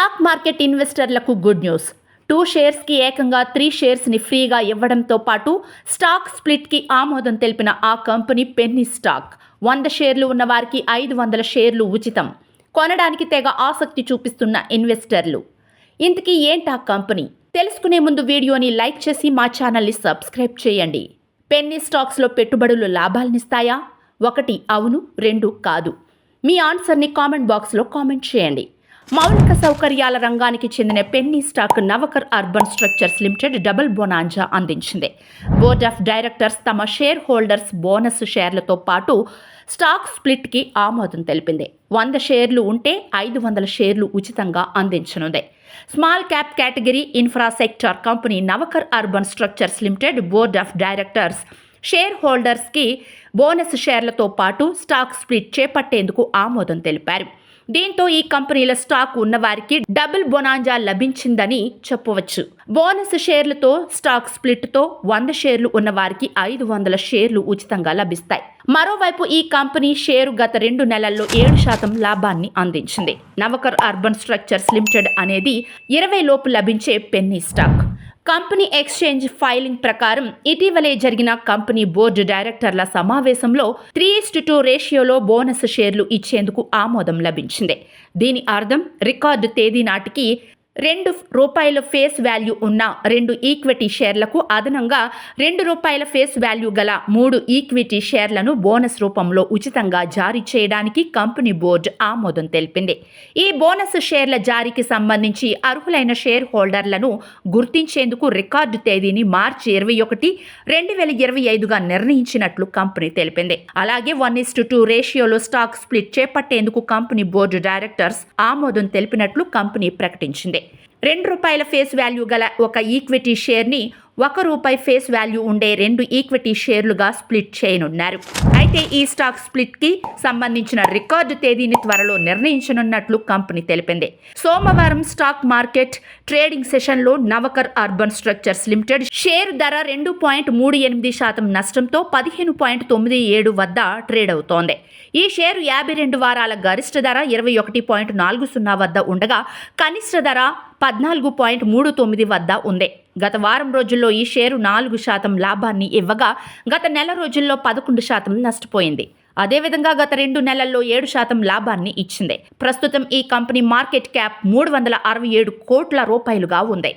Stock market ఇన్వెస్టర్లకు good news. 2 షేర్స్కి ఏకంగా 3 షేర్స్ని ఫ్రీగా ఇవ్వడంతో పాటు స్టాక్ స్ప్లిట్కి ఆమోదం తెలిపిన ఆ కంపెనీ పెన్నీ స్టాక్. 100 షేర్లు ఉన్న వారికి 500 షేర్లు ఉచితం. కొనడానికి తెగ ఆసక్తి చూపిస్తున్న ఇన్వెస్టర్లు. ఇంతకీ ఏంటా కంపెనీ? తెలుసుకునే ముందు వీడియోని లైక్ చేసి మా ఛానల్ని సబ్స్క్రైబ్ చేయండి. పెన్నీ స్టాక్స్లో పెట్టుబడులు లాభాలనిస్తాయా? 1 అవును, 2 కాదు. మీ ఆన్సర్ని కామెంట్ బాక్స్లో కామెంట్ చేయండి. మౌలిక సౌకర్యాల రంగానికి చెందిన penny stock Navkar urban structures limited double bonanza అందించింది. బోర్డ్ ఆఫ్ డైరెక్టర్స్ తమ షేర్ హోల్డర్స్ బోనస్ షేర్లతో పాటు స్టాక్ స్ప్లిట్కి ఆమోదం తెలిపింది. 100 షేర్లు ఉంటే 500 షేర్లు ఉచితంగా అందించనుంది. Small cap category infra sector company Navkar urban structures limited board of directors share హోల్డర్స్కి బోనస్ షేర్లతో పాటు స్టాక్ స్ప్లిట్ చేపట్టేందుకు ఆమోదం తెలిపారు. దీంతో ఈ కంపెనీల స్టాక్ ఉన్నవారికి డబుల్ బొనాంజా లభించిందని చెప్పవచ్చు. బోనస్ షేర్లతో స్టాక్ స్ప్లిట్తో 100 షేర్లు ఉన్నవారికి 500 షేర్లు ఉచితంగా లభిస్తాయి. మరోవైపు ఈ కంపెనీ షేరు గత 2 నెలల్లో 7% లాభాన్ని అందించింది. నవకర్ అర్బన్ స్ట్రక్చర్స్ లిమిటెడ్ అనేది 20 లోపు లభించే penny stock. Company exchange filing ప్రకారం ఇటీవలే జరిగిన కంపెనీ బోర్డు డైరెక్టర్ల సమావేశంలో 3:2 రేషియోలో బోనస్ షేర్లు ఇచ్చేందుకు ఆమోదం లభించింది. దీని అర్థం రికార్డు తేదీ నాటికి ₹2 ఫేస్ వాల్యూ ఉన్న 2 ఈక్విటీ షేర్లకు అదనంగా ₹2 ఫేస్ వాల్యూ గల 3 ఈక్విటీ షేర్లను బోనస్ రూపంలో ఉచితంగా జారీ చేయడానికి కంపెనీ బోర్డు ఆమోదం తెలిపింది. ఈ బోనస్ షేర్ల జారీకి సంబంధించి అర్హులైన షేర్ హోల్డర్లను గుర్తించేందుకు రికార్డు తేదీని మార్చి 21, 2025గా నిర్ణయించినట్లు కంపెనీ తెలిపింది. అలాగే 1:2 రేషియోలో స్టాక్ స్ప్లిట్ చేపట్టేందుకు కంపెనీ బోర్డు డైరెక్టర్స్ ఆమోదం తెలిపినట్లు కంపెనీ ప్రకటించింది. ₹2 ఫేస్ వాల్యూ గల 1 ఈక్విటీ షేర్ని ₹1 ఫేస్ వాల్యూ ఉండే 2 ఈక్విటీ షేర్లుగా స్ప్లిట్ చేయనున్నారు. అయితే ఈ స్టాక్ స్ప్లిట్కి సంబంధించిన రికార్డు తేదీని త్వరలో నిర్ణయించనున్నట్లు కంపెనీ తెలిపింది. సోమవారం స్టాక్ మార్కెట్ ట్రేడింగ్ సెషన్లో నవకర్ అర్బన్ స్ట్రక్చర్స్ లిమిటెడ్ షేరు ధర 2.38% నష్టంతో 15.97 వద్ద ట్రేడ్ అవుతోంది. ఈ షేరు 52 వారాల గరిష్ట ధర 21.40 వద్ద ఉండగా కనిష్ట ధర 14.39 వద్ద ఉంది. గత వారం రోజుల్లో ఈ షేరు 4% లాభాన్ని ఇవ్వగా గత నెల రోజుల్లో 11% నష్టపోయింది. అదేవిధంగా గత 2 నెలల్లో 7% లాభాన్ని ఇచ్చింది. ప్రస్తుతం ఈ కంపెనీ మార్కెట్ క్యాప్ ₹367 కోట్ల ఉంది.